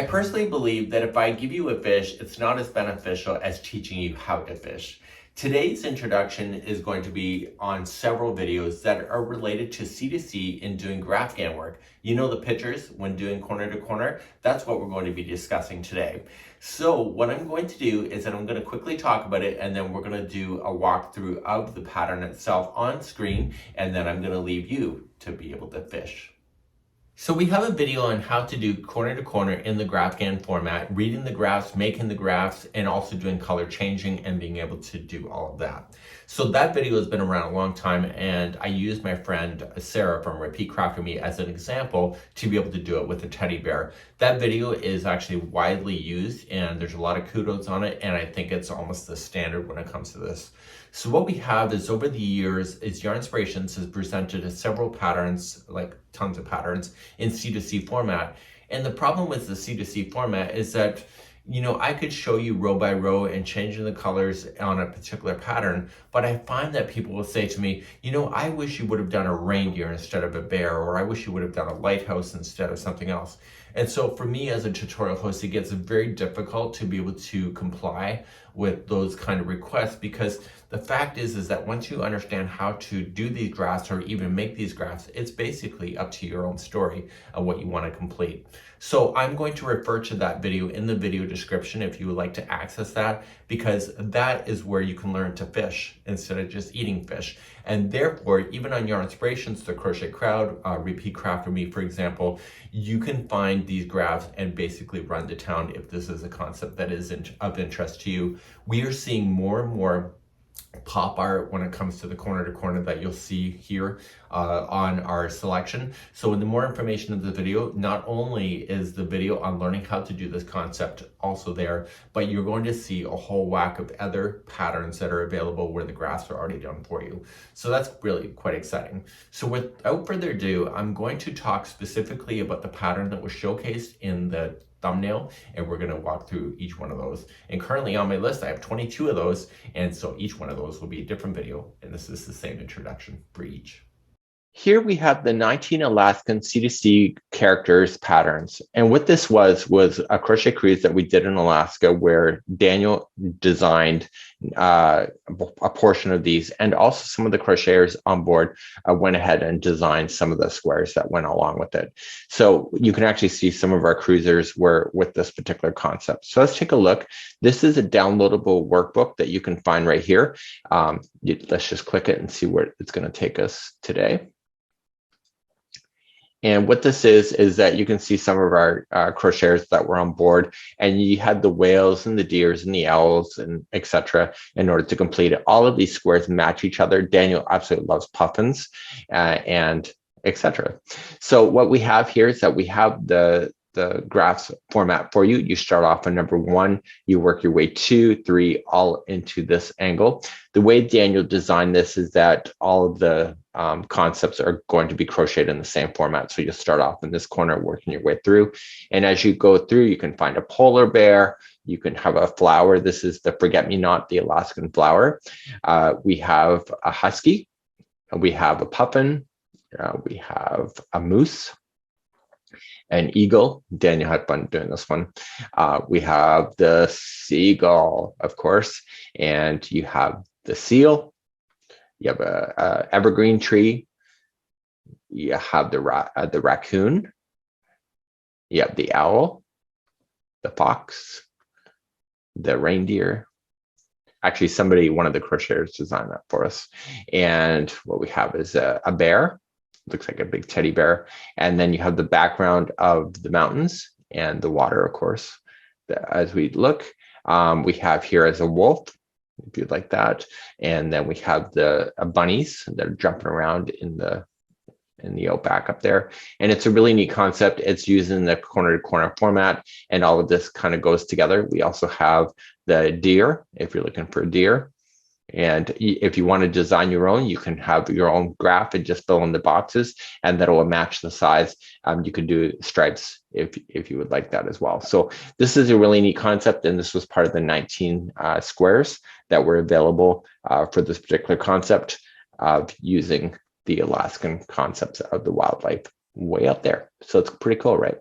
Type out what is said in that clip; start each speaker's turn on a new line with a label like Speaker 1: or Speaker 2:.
Speaker 1: I personally believe that if I give you a fish, it's not as beneficial as teaching you how to fish. Today's introduction is going to be on several videos that are related to C2C in doing GraphGAN work. You know the pictures when doing corner to corner? That's what we're going to be discussing today. So what I'm going to do is that I'm going to quickly talk about it, and then we're going to do a walkthrough of the pattern itself on screen, and then I'm going to leave you to be able to fish. So we have a video on how to do corner to corner in the GraphGAN format, reading the graphs, making the graphs, and also doing color changing and being able to do all of that. So that video has been around a long time, and I used my friend Sarah from Repeat Crafting Me as an example to be able to do it with a teddy bear. That video is actually widely used, and there's a lot of kudos on it, and I think it's almost the standard when it comes to this. So what we have is, over the years, is Yarnspirations has presented several patterns, like tons of patterns, in C2C format. And the problem with the C2C format is that, you know, I could show you row by row and changing the colors on a particular pattern, but I find that people will say to me, you know, I wish you would have done a reindeer instead of a bear, or I wish you would have done a lighthouse instead of something else. And so for me as a tutorial host, it gets very difficult to be able to comply with those kind of requests, because the fact is that once you understand how to do these graphs or even make these graphs, it's basically up to your own story of what you want to complete. So I'm going to refer to that video in the video description if you would like to access that, because that is where you can learn to fish instead of just eating fish. And therefore, even on Yarnspirations, the Crochet Crowd, Repeat Crafting Me, for example, you can find these graphs and basically run to town if this is a concept that is of interest to you. We are seeing more and more pop art when it comes to the corner to corner that you'll see here on our selection. So in the more information of the video, not only is the video on learning how to do this concept also there, but you're going to see a whole whack of other patterns that are available where the graphs are already done for you. So that's really quite exciting. So without further ado, I'm going to talk specifically about the pattern that was showcased in the thumbnail, and we're going to walk through each one of those. And currently on my list I have 22 of those, and so each one of those will be a different video, and this is the same introduction for each. Here we have the 19 Alaskan C2C characters patterns. And what this was a crochet cruise that we did in Alaska, where Daniel designed a portion of these, and also some of the crocheters on board went ahead and designed some of the squares that went along with it. So you can actually see some of our cruisers were with this particular concept. So let's take a look. This is a downloadable workbook that you can find right here. Let's just click it and see where it's going to take us today. And what this is that you can see some of our crocheters that were on board, and you had the whales and the deers and the owls and etc. in order to complete it. All of these squares match each other. Daniel absolutely loves puffins and etc. So what we have here is that we have the graphs format for you. You start off on number 1, you work your way 2, 3, all into this angle. The way Daniel designed this is that all of the concepts are going to be crocheted in the same format. So you'll start off in this corner, working your way through. And as you go through, you can find a polar bear, you can have a flower. This is the forget-me-not, the Alaskan flower. We have a husky, we have a puffin, we have a moose, an eagle. Daniel had fun doing this one. We have the seagull, of course, and you have the seal. You have a evergreen tree. You have the raccoon. You have the owl, the fox, the reindeer. Actually, one of the crocheters designed that for us. And what we have is a bear. Looks like a big teddy bear. And then you have the background of the mountains and the water, of course. As we look, we have here as a wolf, if you'd like that. And then we have the bunnies that are jumping around in the outback up there. And it's a really neat concept. It's used in the corner to corner format, and all of this kind of goes together. We also have the deer, if you're looking for a deer. And if you want to design your own, you can have your own graph and just fill in the boxes, and that'll match the size. You can do stripes if you would like that as well. So this is a really neat concept, and this was part of the 19 squares that were available for this particular concept of using the Alaskan concepts of the wildlife way up there. So it's pretty cool, right?